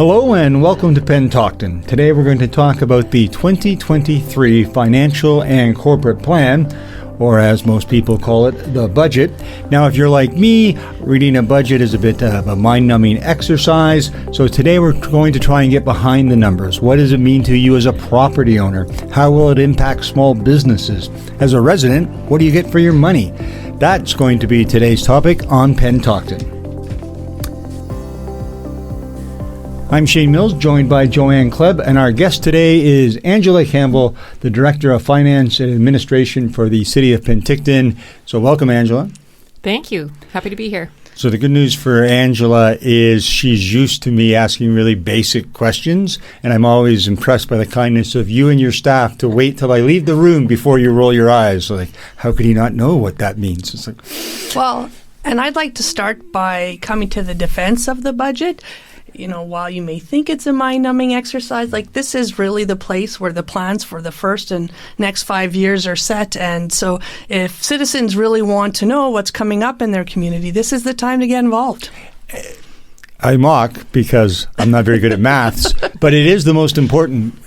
Hello and welcome to Penticton. Today we're going to talk about the 2023 Financial and Corporate Plan, or as most people call it, the budget. Now, if you're like me, reading a budget is a bit of a mind-numbing exercise. So today we're going to try and get behind the numbers. What does it mean to you as a property owner? How will it impact small businesses? As a resident, what do you get for your money? That's going to be today's topic on Penticton. I'm Shane Mills, joined by Joanne Klebb, and our guest today is Angela Campbell, the Director of Finance and Administration for the City of Penticton. So welcome, Angela. Thank you. Happy to be here. So the good news for Angela is she's used to me asking really basic questions, and I'm always impressed by the kindness of you and your staff to wait till I leave the room before you roll your eyes. So like, how could he not know what that means? It's like, well, and I'd like to start by coming to the defense of the budget. You know, while you may think it's a mind-numbing exercise, like this is really the place where the plans for the first and next 5 years are set. And so if citizens really want to know what's coming up in their community, this is the time to get involved. I mock because I'm not very good at maths, but it is the most important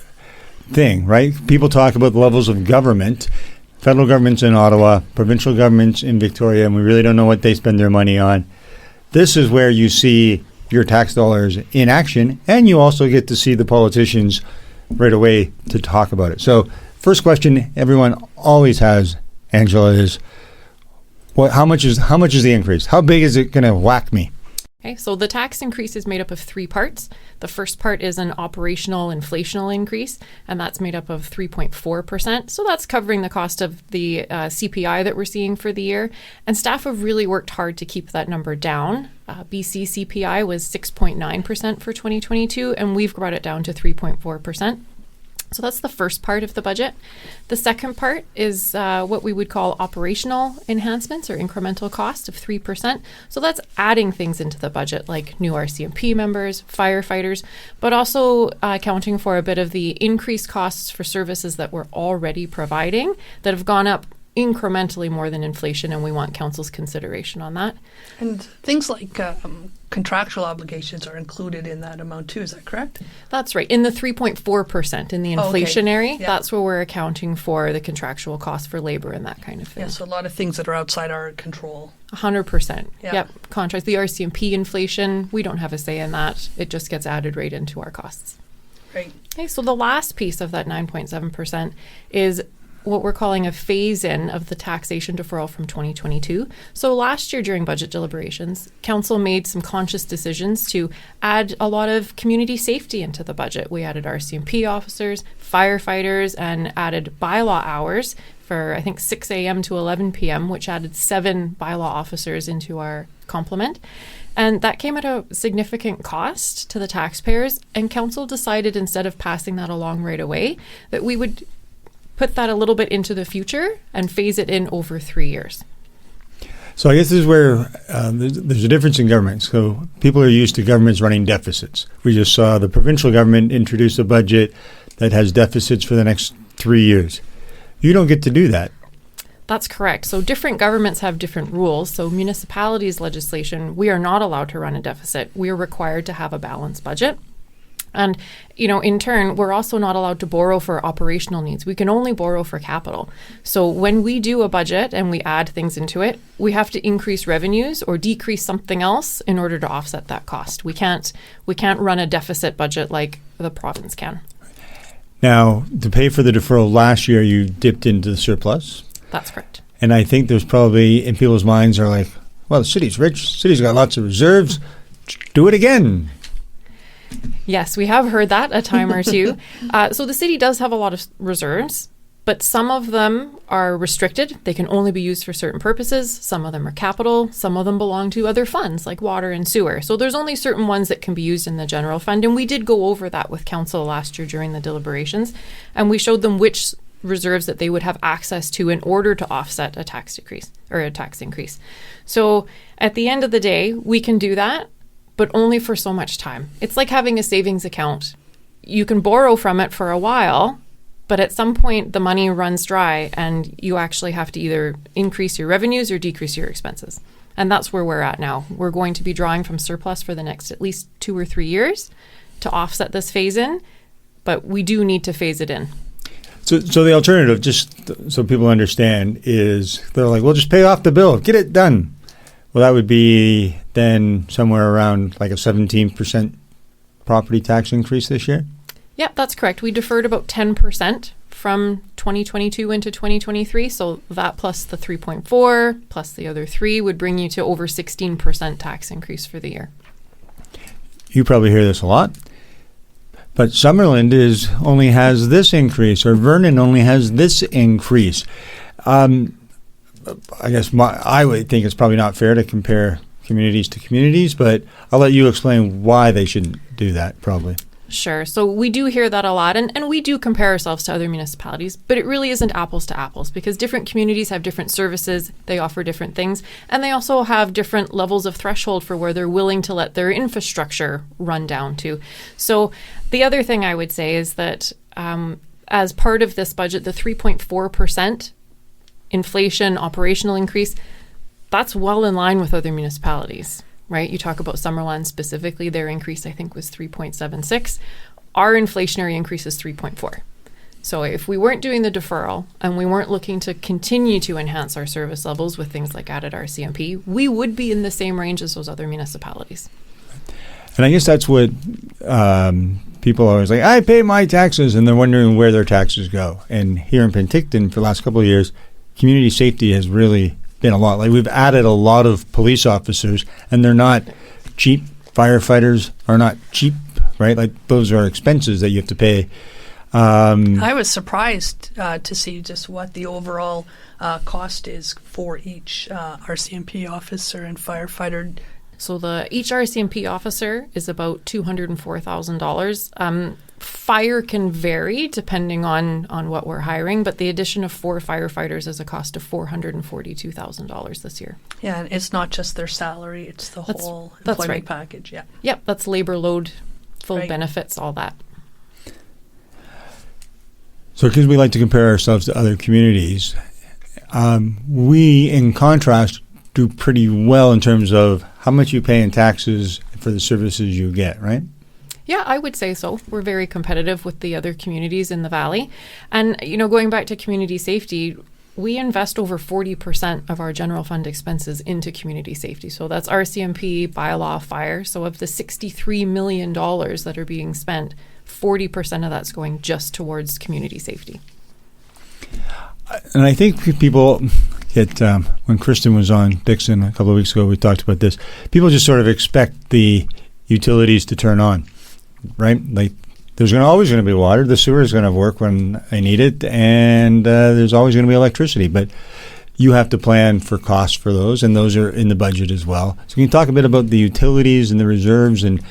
thing, right? People talk about the levels of government. Federal government's in Ottawa, provincial government's in Victoria, and we really don't know what they spend their money on. This is where you see your tax dollars in action, and you also get to see the politicians right away to talk about it. So first question everyone always has, Angela, is how much is the increase? How big is it going to whack me? Okay, so the tax increase is made up of three parts. The first part is an operational inflational increase, and that's made up of 3.4%. So that's covering the cost of the CPI that we're seeing for the year. And staff have really worked hard to keep that number down. BC CPI was 6.9% for 2022, and we've brought it down to 3.4%. So that's the first part of the budget. The second part is what we would call operational enhancements or incremental cost of 3%. So that's adding things into the budget like new RCMP members, firefighters, but also accounting for a bit of the increased costs for services that we're already providing that have gone up incrementally more than inflation, and we want council's consideration on that. And things like contractual obligations are included in that amount too, is that correct? That's right. In the 3.4%, in the inflationary, Yeah. That's where we're accounting for the contractual cost for labor and that kind of thing. Yeah, so a lot of things that are outside our control. 100%. Yeah. Yep. Contracts, the RCMP inflation, we don't have a say in that. It just gets added right into our costs. Right. Okay, so the last piece of that 9.7% is what we're calling a phase-in of the taxation deferral from 2022. So last year during budget deliberations, council made some conscious decisions to add a lot of community safety into the budget. We added RCMP officers, firefighters, and added bylaw hours for, I think, 6 a.m. to 11 p.m., which added 7 bylaw officers into our complement. And that came at a significant cost to the taxpayers, and council decided instead of passing that along right away, that we would put that a little bit into the future and phase it in over 3 years. So I guess this is where there's a difference in government. So people are used to governments running deficits. We just saw the provincial government introduce a budget that has deficits for the next 3 years. You don't get to do that. That's correct. So different governments have different rules. So municipalities legislation, we are not allowed to run a deficit. We are required to have a balanced budget. And, you know, in turn, we're also not allowed to borrow for operational needs. We can only borrow for capital. So when we do a budget and we add things into it, we have to increase revenues or decrease something else in order to offset that cost. We can't run a deficit budget like the province can. Now, to pay for the deferral last year, you dipped into the surplus. That's correct. And I think there's probably in people's minds are like, well, the city's rich, the city's got lots of reserves, do it again. Yes, we have heard that a time or two. So the city does have a lot of reserves, but some of them are restricted. They can only be used for certain purposes. Some of them are capital. Some of them belong to other funds like water and sewer. So there's only certain ones that can be used in the general fund. And we did go over that with council last year during the deliberations. And we showed them which reserves that they would have access to in order to offset a tax decrease or a tax increase. So at the end of the day, we can do that, but only for so much time. It's like having a savings account. You can borrow from it for a while, but at some point the money runs dry and you actually have to either increase your revenues or decrease your expenses. And that's where we're at now. We're going to be drawing from surplus for the next at least 2 or 3 years to offset this phase in, but we do need to phase it in. So the alternative, just so people understand, is they're like, well, just pay off the bill, get it done. Well, that would be then somewhere around like a 17% property tax increase this year? Yeah, that's correct. We deferred about 10% from 2022 into 2023. So that plus the 3.4 plus the other 3 would bring you to over 16% tax increase for the year. You probably hear this a lot. But Summerland only has this increase, or Vernon only has this increase. I guess I would think it's probably not fair to compare communities to communities, but I'll let you explain why they shouldn't do that, probably. Sure. So we do hear that a lot, and we do compare ourselves to other municipalities, but it really isn't apples to apples because different communities have different services, they offer different things, and they also have different levels of threshold for where they're willing to let their infrastructure run down to. So the other thing I would say is that as part of this budget, the 3.4% inflation operational increase, that's well in line with other municipalities. Right? You talk about Summerland specifically, their increase I think was 3.76. Our inflationary increase is 3.4. So if we weren't doing the deferral and we weren't looking to continue to enhance our service levels with things like added RCMP, we would be in the same range as those other municipalities. And I guess that's what people are always like, I pay my taxes, and they're wondering where their taxes go. And here in Penticton for the last couple of years, community safety has really been a lot. Like we've added a lot of police officers, and they're not cheap. Firefighters are not cheap, right? Like those are expenses that you have to pay. I was surprised to see just what the overall cost is for each RCMP officer and firefighter. So each RCMP officer is about $204,000. Fire can vary depending on what we're hiring, but the addition of 4 firefighters is a cost of $442,000 this year. Yeah, and it's not just their salary, it's the whole employment package. Yeah. Yep, that's labor load, full Right. benefits, all that. So because we like to compare ourselves to other communities, we, in contrast, do pretty well in terms of how much you pay in taxes for the services you get, right? Yeah, I would say so. We're very competitive with the other communities in the Valley. And, going back to community safety, we invest over 40% of our general fund expenses into community safety. So that's RCMP, bylaw, fire. So of the $63 million that are being spent, 40% of that's going just towards community safety. And I think people get, when Kristen was on Dixon a couple of weeks ago, we talked about this. People just sort of expect the utilities to turn on, right? Like there's always going to be water. The sewer is going to work when I need it, and there's always going to be electricity. But you have to plan for costs for those, and those are in the budget as well. So can you talk a bit about the utilities and the reserves? And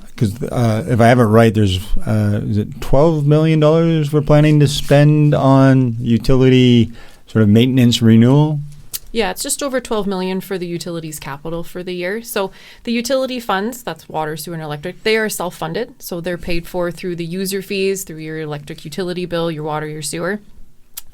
because if I have it right, there's is it $12 million we're planning to spend on utility sort of maintenance renewal? Yeah, it's just over $12 million for the utilities capital for the year. So the utility funds, that's water, sewer, and electric, they are self-funded. So they're paid for through the user fees, through your electric utility bill, your water, your sewer.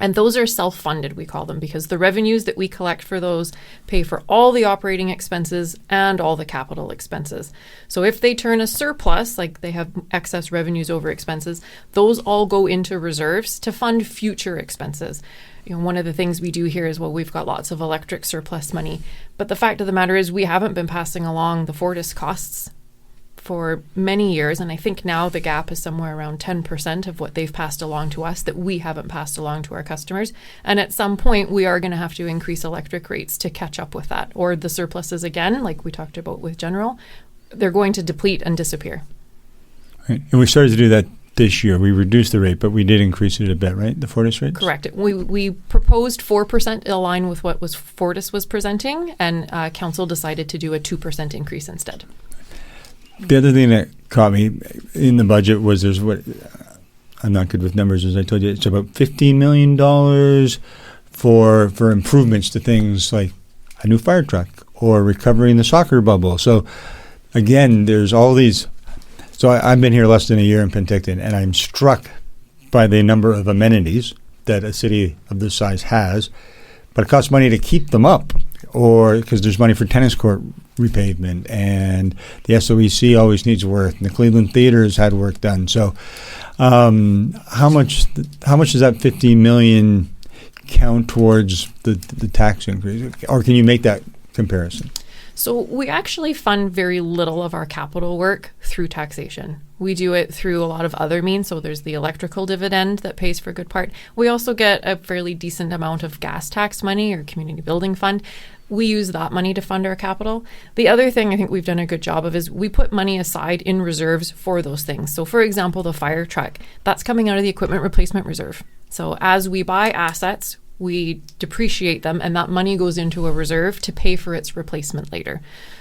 And those are self-funded, we call them, because the revenues that we collect for those pay for all the operating expenses and all the capital expenses. So if they turn a surplus, like they have excess revenues over expenses, those all go into reserves to fund future expenses. One of the things we do here is, well, we've got lots of electric surplus money. But the fact of the matter is we haven't been passing along the Fortis costs for many years, and I think now the gap is somewhere around 10% of what they've passed along to us that we haven't passed along to our customers. And at some point, we are going to have to increase electric rates to catch up with that. Or the surpluses, again, like we talked about with general, they're going to deplete and disappear. Right. And we started to do that this year. We reduced the rate, but we did increase it a bit, right? The Fortis rates? Correct. We proposed 4% in line with what Fortis was presenting, and council decided to do a 2% increase instead. The other thing that caught me in the budget was I'm not good with numbers, as I told you. It's about $15 million for improvements to things like a new fire truck or recovering the soccer bubble. So, again, there's all these. So I've been here less than a year in Penticton, and I'm struck by the number of amenities that a city of this size has. But it costs money to keep them up. or because there's money for tennis court repavement, and the SOEC always needs work, and the Cleveland Theater has had work done. So how much does that $50 million count towards the tax increase? Or can you make that comparison? So we actually fund very little of our capital work through taxation. We do it through a lot of other means. So there's the electrical dividend that pays for a good part. We also get a fairly decent amount of gas tax money or community building fund. We use that money to fund our capital. The other thing I think we've done a good job of is we put money aside in reserves for those things. So for example, the fire truck, that's coming out of the equipment replacement reserve. So as we buy assets, we depreciate them, and that money goes into a reserve to pay for its replacement later.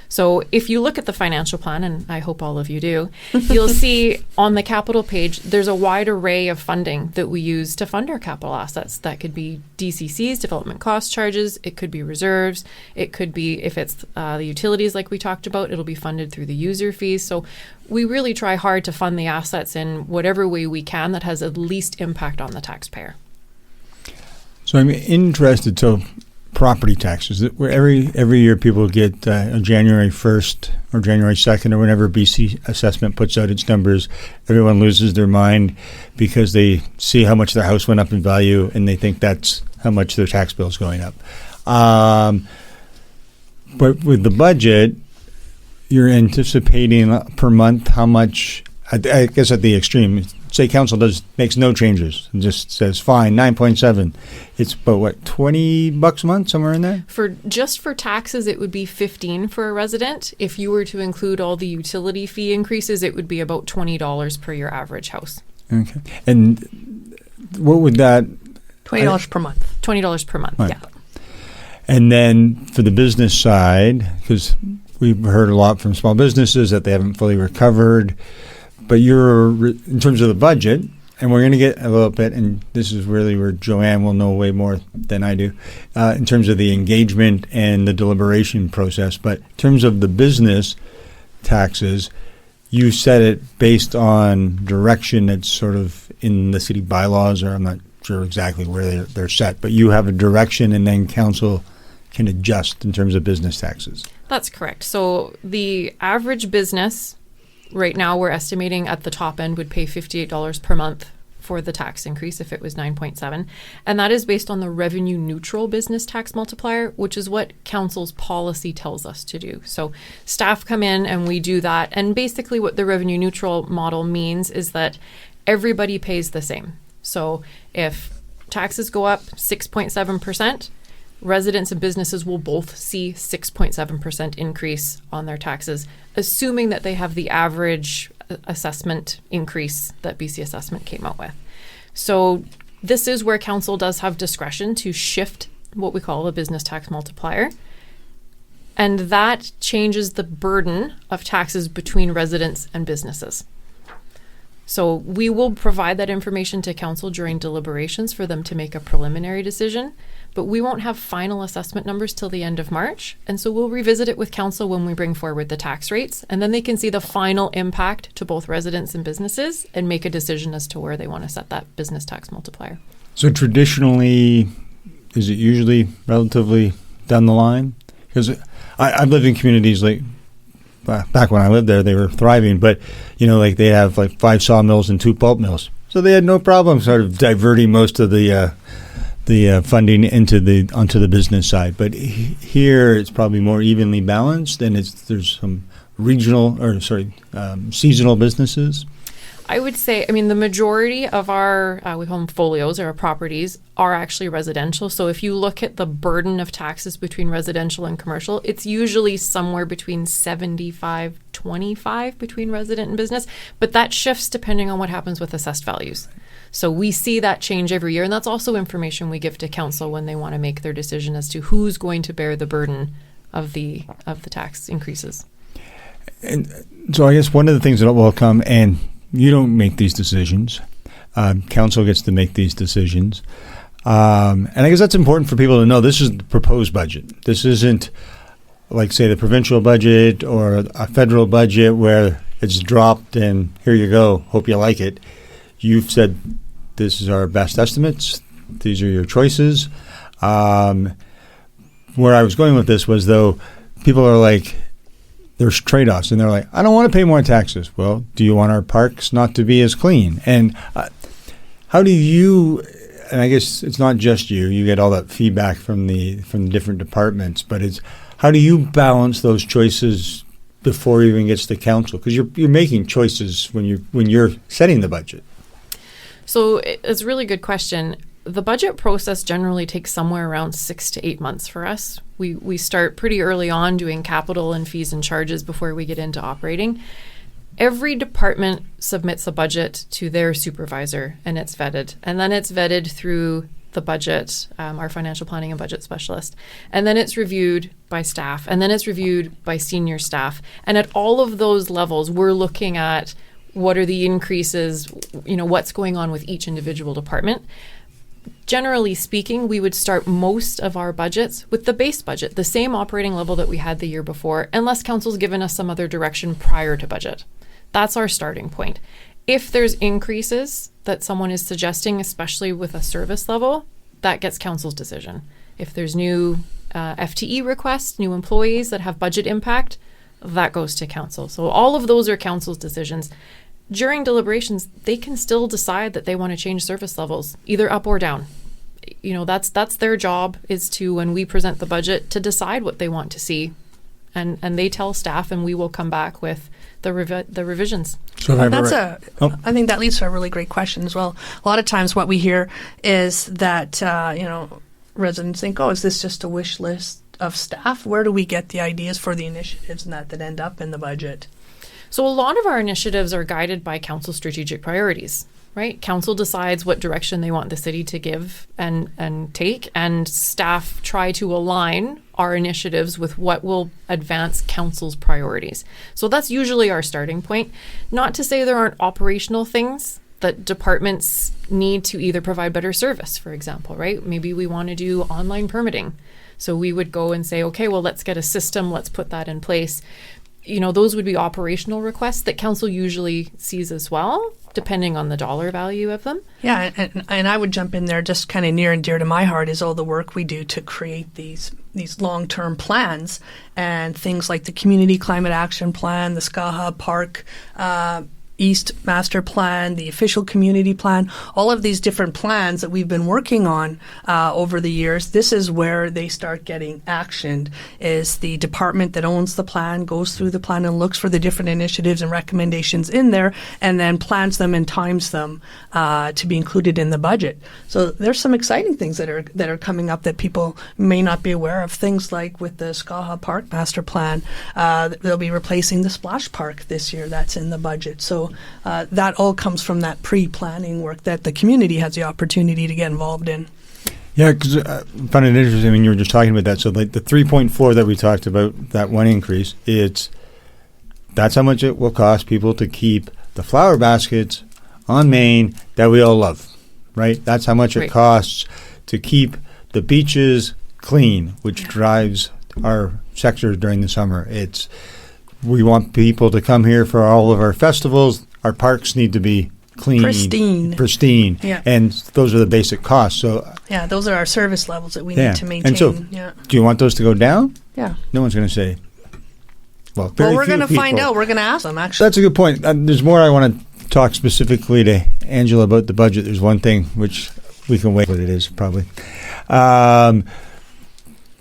So if you look at the financial plan, and I hope all of you do, you'll see on the capital page, there's a wide array of funding that we use to fund our capital assets. That could be DCCs, development cost charges. It could be reserves. It could be, if it's the utilities like we talked about, it'll be funded through the user fees. So we really try hard to fund the assets in whatever way we can that has the least impact on the taxpayer. So I'm interested. So property taxes, where every year people get on January 1st or January 2nd or whenever BC assessment puts out its numbers, everyone loses their mind because they see how much their house went up in value and they think that's how much their tax bill is going up. But with the budget, you're anticipating per month how much, I guess at the extreme, say council makes no changes and just says fine 9.7. It's about what, $20 a month, somewhere in there? For taxes, it would be $15 for a resident. If you were to include all the utility fee increases, it would be about $20 per your average house. Okay. And what would that $20 per month. $20 per month, right. Yeah. And then for the business side, because we've heard a lot from small businesses that they haven't fully recovered. But in terms of the budget, and we're going to get a little bit, and this is really where Joanne will know way more than I do, in terms of the engagement and the deliberation process. But in terms of the business taxes, you set it based on direction that's sort of in the city bylaws, or I'm not sure exactly where they're set, but you have a direction and then council can adjust in terms of business taxes. That's correct. So the average business right now, we're estimating at the top end would pay $58 per month for the tax increase if it was 9.7. And that is based on the revenue neutral business tax multiplier, which is what council's policy tells us to do. So staff come in and we do that. And basically what the revenue neutral model means is that everybody pays the same. So if taxes go up 6.7%, residents and businesses will both see 6.7% increase on their taxes, assuming that they have the average assessment increase that BC Assessment came out with. So this is where council does have discretion to shift what we call a business tax multiplier. And that changes the burden of taxes between residents and businesses. So we will provide that information to council during deliberations for them to make a preliminary decision, but we won't have final assessment numbers till the end of March. And so we'll revisit it with council when we bring forward the tax rates, and then they can see the final impact to both residents and businesses and make a decision as to where they want to set that business tax multiplier. So traditionally, is it usually relatively down the line? Because I've lived in communities like, back when I lived there, they were thriving, but like they have like 5 sawmills and 2 pulp mills, so they had no problem sort of diverting most of the funding onto the business side. But here it's probably more evenly balanced, and there's some seasonal businesses. I would say, the majority of our, we call them folios, or our properties, are actually residential. So if you look at the burden of taxes between residential and commercial, it's usually somewhere between 75-25 between resident and business. But that shifts depending on what happens with assessed values. So we see that change every year. And that's also information we give to council when they want to make their decision as to who's going to bear the burden of the tax increases. And so I guess one of the things that will come, and you don't make these decisions. Council gets to make these decisions. And I guess that's important for people to know. This is the proposed budget. This isn't like, say, the provincial budget or a federal budget where it's dropped and here you go, hope you like it. You've said this is our best estimates. These are your choices. where I was going with this was, though, people are like, there's trade-offs, and they're like, I don't want to pay more taxes. Well, do you want our parks not to be as clean? And how do you, and I guess it's not just you get all that feedback from the different departments, but it's how do you balance those choices before it even gets to council? Because you're making choices when you're setting the budget. So it's a really good question. The budget process generally takes somewhere around 6 to 8 months for us. We start pretty early on doing capital and fees and charges before we get into operating. Every department submits a budget to their supervisor, and it's vetted. And then it's vetted through the budget, our financial planning and budget specialist. And then it's reviewed by staff. And then it's reviewed by senior staff. And at all of those levels, we're looking at what are the increases, what's going on with each individual department. Generally speaking, we would start most of our budgets with the base budget, the same operating level that we had the year before, unless council's given us some other direction prior to budget. That's our starting point. If there's increases that someone is suggesting, especially with a service level, that gets council's decision. If there's new FTE requests, new employees that have budget impact, that goes to council. So all of those are council's decisions. During deliberations, they can still decide that they want to change service levels, either up or down. That's their job, is to, when we present the budget, to decide what they want to see. And they tell staff, and we will come back with the revisions. So I think that leads to a really great question as well. A lot of times what we hear is that, residents think, is this just a wish list of staff? Where do we get the ideas for the initiatives and that end up in the budget? So a lot of our initiatives are guided by council strategic priorities, right? Council decides what direction they want the city to give and take, and staff try to align our initiatives with what will advance council's priorities. So that's usually our starting point. Not to say there aren't operational things that departments need to either provide better service, for example, right? Maybe we want to do online permitting. So we would go and say, okay, well, let's get a system, let's put that in place. Those would be operational requests that council usually sees as well, depending on the dollar value of them. Yeah, and I would jump in there, just kind of near and dear to my heart is all the work we do to create these long-term plans, and things like the Community Climate Action Plan, the Skaha Park East Master Plan, the Official Community Plan, all of these different plans that we've been working on over the years. This is where they start getting actioned, is the department that owns the plan goes through the plan and looks for the different initiatives and recommendations in there, and then plans them and times them to be included in the budget. So there's some exciting things that are coming up that people may not be aware of. Things like with the Skaha Park Master Plan, they'll be replacing the Splash Park this year. That's in the budget. So that all comes from that pre-planning work that the community has the opportunity to get involved in. Yeah, because I found it interesting when you were just talking about that. So like the 3.4 that we talked about, that one increase, that's how much it will cost people to keep the flower baskets on Main that we all love, right? That's how much it costs to keep the beaches clean, which drives our sectors during the summer. We want people to come here for all of our festivals. Our parks need to be clean. Pristine. Yeah. And those are the basic costs. So yeah, those are our service levels that we need to maintain. And so, do you want those to go down? Yeah. No one's going to say. Well, we're going to find out. We're going to ask them, actually. That's a good point. There's more I want to talk specifically to Angela about the budget. There's one thing which we can wait what it is, probably. But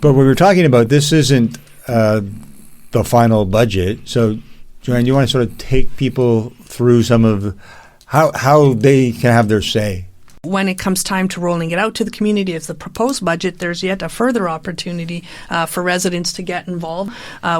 we were talking about, this isn't the final budget. So, Joanne, you want to sort of take people through some of how they can have their say? When it comes time to rolling it out to the community as the proposed budget, there's yet a further opportunity for residents to get involved.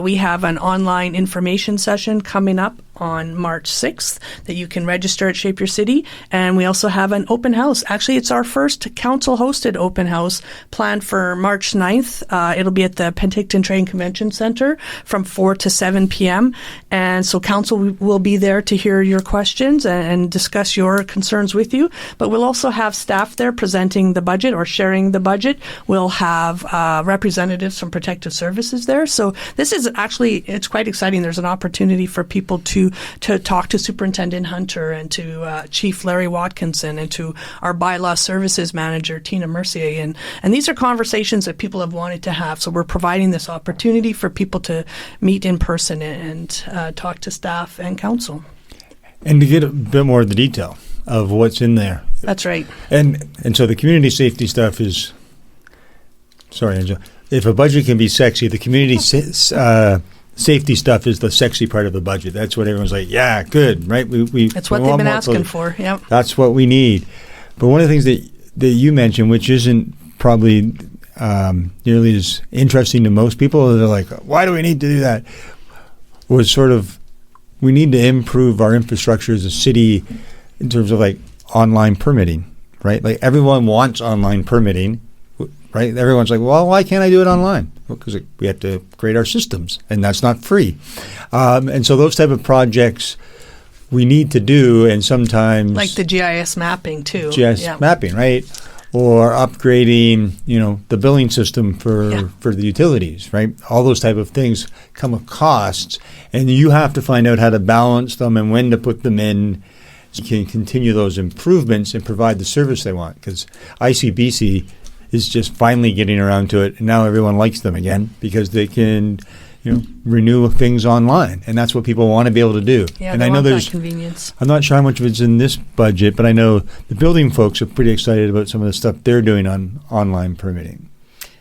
We have an online information session coming up on March 6th that you can register at Shape Your City. And we also have an open house. Actually, it's our first council-hosted open house planned for March 9th. It'll be at the Penticton Train Convention Center from 4 to 7 p.m. And so council will be there to hear your questions and discuss your concerns with you. But we'll also have staff there presenting the budget or sharing the budget. We'll have representatives from Protective Services there. So this is actually, it's quite exciting. There's an opportunity for people to to talk to Superintendent Hunter and to Chief Larry Watkinson and to our bylaw services manager, Tina Mercier. And these are conversations that people have wanted to have. So we're providing this opportunity for people to meet in person and talk to staff and council. And to get a bit more of the detail of what's in there. That's right. And so the community safety stuff is, sorry, Angela, if a budget can be sexy, the community safety stuff is the sexy part of the budget. That's what everyone's like, yeah, good, right? That's what they've been asking for, yep. That's what we need. But one of the things that you mentioned, which isn't probably nearly as interesting to most people, they're like, why do we need to do that? Was sort of, we need to improve our infrastructure as a city in terms of like online permitting, right? Like everyone wants online permitting, right? Everyone's like, well, why can't I do it online? Well, because we have to create our systems, and that's not free. And so those type of projects we need to do, and sometimes like the GIS mapping too. Mapping, right? Or upgrading, the billing system for the utilities, right? All those type of things come with costs, and you have to find out how to balance them and when to put them in so you can continue those improvements and provide the service they want. Because ICBC is just finally getting around to it, and now everyone likes them again because they can renew things online, and that's what people want to be able to do. Yeah, and I know there's convenience. I'm not sure how much of it's in this budget, but I know the building folks are pretty excited about some of the stuff they're doing on online permitting.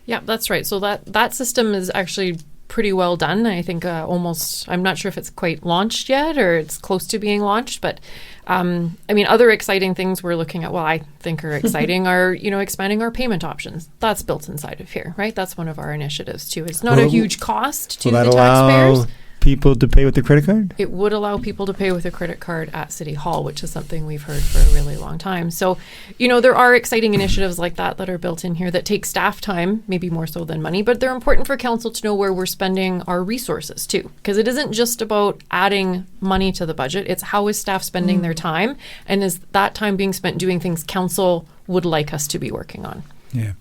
Yeah, that's right. So that system is actually pretty well done. I think almost, I'm not sure if it's quite launched yet or it's close to being launched, but other exciting things we're looking at, I think are exciting, are, expanding our payment options. That's built inside of here, right? That's one of our initiatives too. It's not a huge cost to the taxpayers. Allow people to pay with the credit card? It would allow people to pay with a credit card at City Hall, which is something we've heard for a really long time. So, there are exciting initiatives like that are built in here that take staff time, maybe more so than money, but they're important for council to know where we're spending our resources too. Because it isn't just about adding money to the budget, it's how is staff spending their time, and is that time being spent doing things council would like us to be working on. Yeah.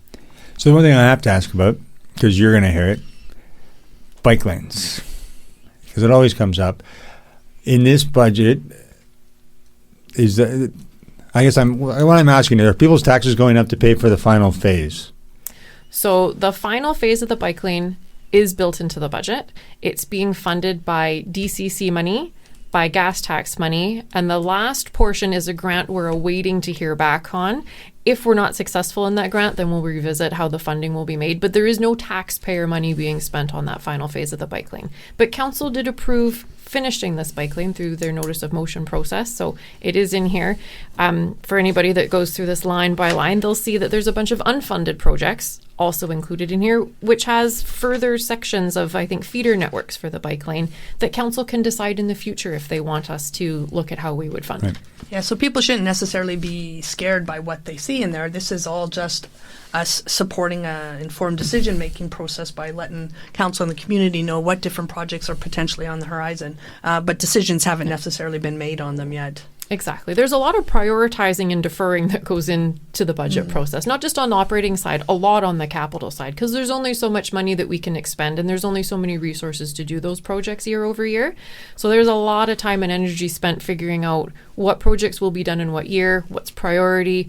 So the one thing I have to ask about, because you're going to hear it, bike lanes. Because it always comes up. In this budget, what I'm asking, are people's taxes going up to pay for the final phase? So the final phase of the bike lane is built into the budget. It's being funded by DCC money, by gas tax money, and the last portion is a grant we're awaiting to hear back on. If we're not successful in that grant, then we'll revisit how the funding will be made. But there is no taxpayer money being spent on that final phase of the bike lane. But council did approve finishing this bike lane through their notice of motion process. So it is in here. For anybody that goes through this line by line, they'll see that there's a bunch of unfunded projects also included in here, which has further sections of, I think, feeder networks for the bike lane that council can decide in the future if they want us to look at how we would fund. Right. Yeah, so people shouldn't necessarily be scared by what they see in there. This is all just us supporting an informed decision-making process by letting council and the community know what different projects are potentially on the horizon. But decisions haven't necessarily been made on them yet. Exactly. There's a lot of prioritizing and deferring that goes into the budget process, not just on the operating side, a lot on the capital side, because there's only so much money that we can expend, and there's only so many resources to do those projects year over year. So there's a lot of time and energy spent figuring out what projects will be done in what year, what's priority,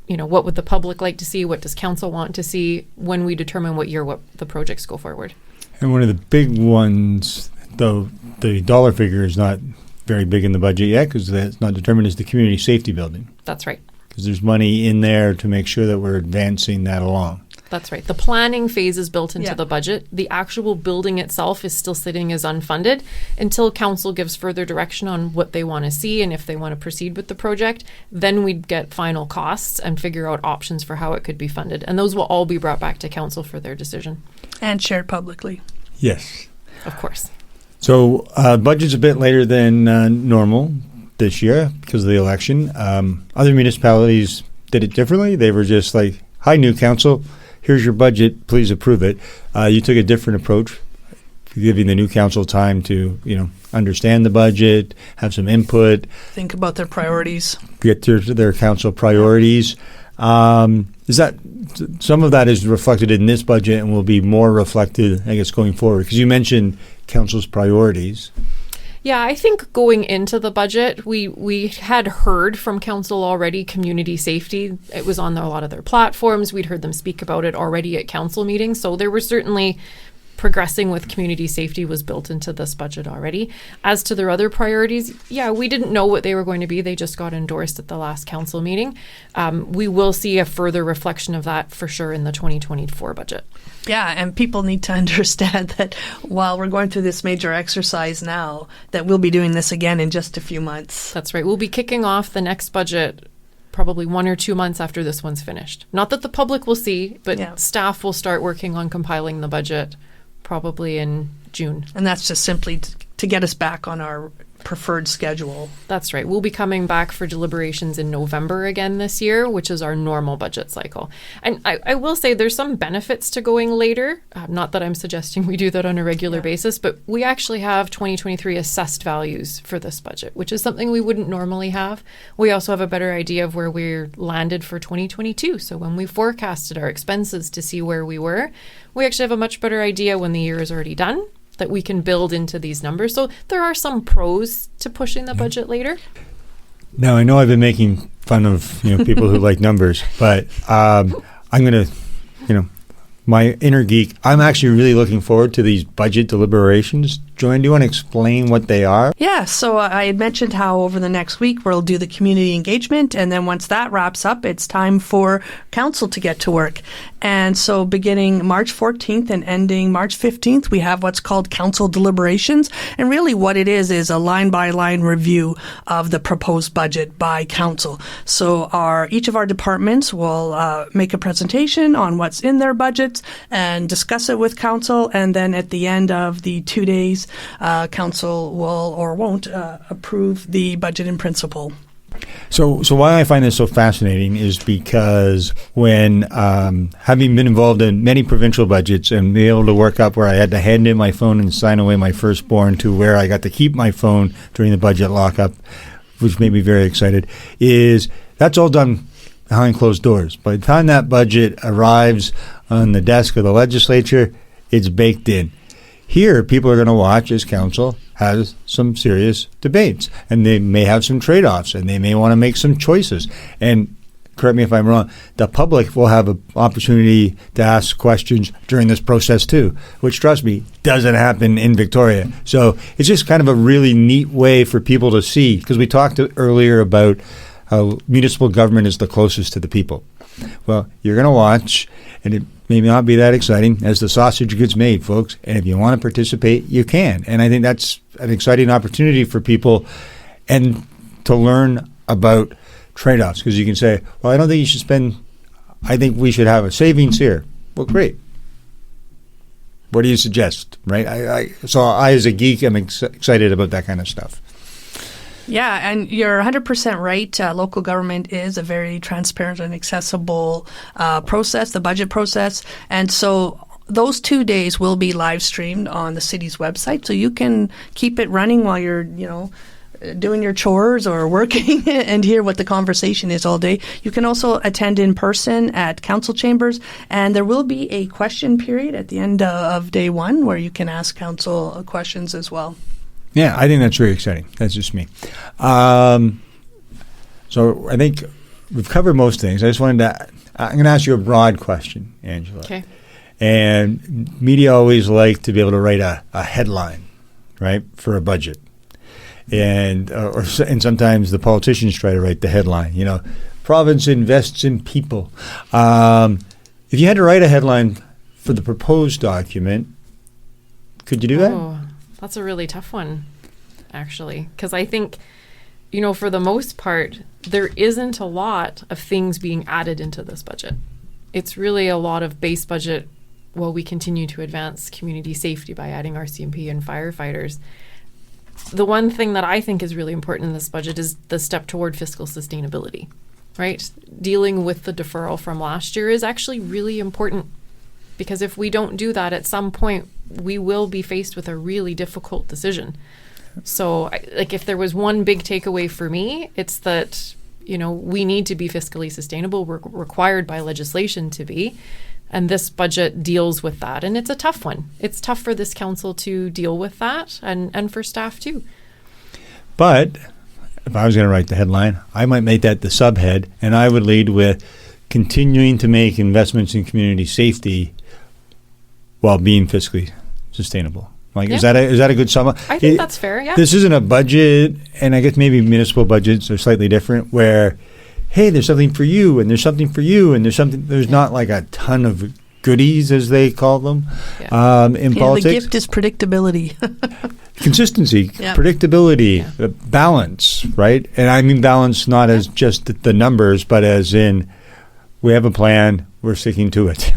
what would the public like to see, what does council want to see when we determine what the projects go forward. And one of the big ones, though the dollar figure is not very big in the budget yet because that's not determined, is the community safety building. That's right. Because there's money in there to make sure that we're advancing that along. That's right. The planning phase is built into the budget. The actual building itself is still sitting as unfunded until council gives further direction on what they want to see and if they want to proceed with the project. Then we'd get final costs and figure out options for how it could be funded. And those will all be brought back to council for their decision. And shared publicly. Yes. Of course. So budget's a bit later than normal this year because of the election. Other municipalities did it differently. They were just like, hi, new council. Here's your budget, please approve it. You took a different approach, giving the new council time to, understand the budget, have some input. Think about their priorities. Get to their council priorities. Is that some of that is reflected in this budget and will be more reflected, I guess, going forward? Because you mentioned council's priorities. Yeah, I think going into the budget, we had heard from council already community safety. It was on a lot of their platforms. We'd heard them speak about it already at council meetings. So there were certainly progressing with community safety was built into this budget already. As to their other priorities, yeah, we didn't know what they were going to be. They just got endorsed at the last council meeting. We will see a further reflection of that for sure in the 2024 budget. Yeah, and people need to understand that while we're going through this major exercise now, that we'll be doing this again in just a few months. That's right. We'll be kicking off the next budget probably 1 or 2 months after this one's finished. Not that the public will see, but staff will start working on compiling the budget probably in June. And that's just simply to get us back on our preferred schedule. That's right. We'll be coming back for deliberations in November again this year, which is our normal budget cycle. And I will say there's some benefits to going later. Not that I'm suggesting we do that on a regular basis, but we actually have 2023 assessed values for this budget, which is something we wouldn't normally have. We also have a better idea of where we're landed for 2022. So when we forecasted our expenses to see where we were, we actually have a much better idea when the year is already done that we can build into these numbers. So there are some pros to pushing the budget later. Now, I know I've been making fun of people who like numbers, but I'm going to, my inner geek, I'm actually really looking forward to these budget deliberations. Joanne, do you want to explain what they are? Yeah, so I had mentioned how over the next week we'll do the community engagement, and then once that wraps up, it's time for council to get to work. And so beginning March 14th and ending March 15th, we have what's called council deliberations. And really what it is a line-by-line review of the proposed budget by council. So each of our departments will make a presentation on what's in their budgets and discuss it with council. And then at the end of the 2 days, council will or won't approve the budget in principle. So why I find this so fascinating is because when having been involved in many provincial budgets and be able to work up where I had to hand in my phone and sign away my firstborn to where I got to keep my phone during the budget lockup, which made me very excited, is that's all done behind closed doors. By the time that budget arrives on the desk of the legislature, it's baked in. Here, people are going to watch as council has some serious debates, and they may have some trade-offs, and they may want to make some choices. And correct me if I'm wrong, the public will have an opportunity to ask questions during this process too, which, trust me, doesn't happen in Victoria. So it's just kind of a really neat way for people to see, because we talked earlier about how municipal government is the closest to the people. Well, you're going to watch, and it may not be that exciting as the sausage gets made, folks. And if you want to participate, you can. And I think that's an exciting opportunity for people and to learn about trade-offs. Because you can say, well, I don't think you should spend, I think we should have a savings here. Well, great. What do you suggest, right? So I, as a geek, am excited about that kind of stuff. Yeah, and you're 100% right. Local government is a very transparent and accessible process, the budget process. And so those 2 days will be live streamed on the city's website. So you can keep it running while you're, doing your chores or working and hear what the conversation is all day. You can also attend in person at council chambers. And there will be a question period at the end of day one where you can ask council questions as well. Yeah, I think that's very exciting. That's just me. So I think we've covered most things. I'm going to ask you a broad question, Angela. Okay. And media always like to be able to write a headline, right, for a budget. And sometimes the politicians try to write the headline, province invests in people. If you had to write a headline for the proposed document, could you do that? Oh. That's a really tough one, actually, because I think, for the most part, there isn't a lot of things being added into this budget. It's really a lot of base budget while we continue to advance community safety by adding RCMP and firefighters. The one thing that I think is really important in this budget is the step toward fiscal sustainability, right? Dealing with the deferral from last year is actually really important, because if we don't do that at some point, we will be faced with a really difficult decision. So, if there was one big takeaway for me, it's that, we need to be fiscally sustainable. We're required by legislation to be. And this budget deals with that. And it's a tough one. It's tough for this council to deal with that and for staff too. But if I was going to write the headline, I might make that the subhead, and I would lead with continuing to make investments in community safety while being fiscally sustainable. Like, Yeah. is that a good sum? I think that's fair, yeah. This isn't a budget, and I guess maybe municipal budgets are slightly different, where, hey, there's something for you, and there's something for you, and there's not like a ton of goodies, as they call them, in politics. The gift is predictability. Consistency, Yeah. predictability, balance, right? And I mean balance not as just the numbers, but as in we have a plan, we're sticking to it.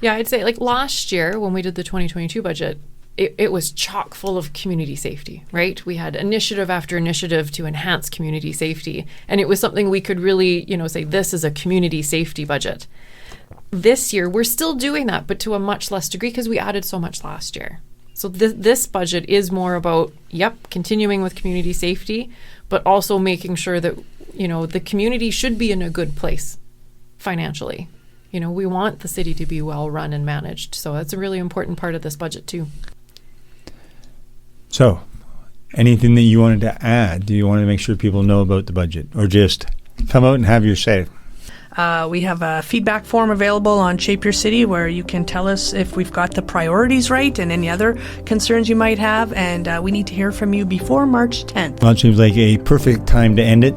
Yeah, I'd say like last year when we did the 2022 budget, it was chock full of community safety, right? We had initiative after initiative to enhance community safety. And it was something we could really, say this is a community safety budget. This year, we're still doing that, but to a much less degree because we added so much last year. So this budget is more about, continuing with community safety, but also making sure that, the community should be in a good place financially. We want the city to be well run and managed. So that's a really important part of this budget too. So, anything that you wanted to add? Do you want to make sure people know about the budget, or just come out and have your say? We have a feedback form available on Shape Your City where you can tell us if we've got the priorities right and any other concerns you might have. And we need to hear from you before March 10th. Well, it seems like a perfect time to end it.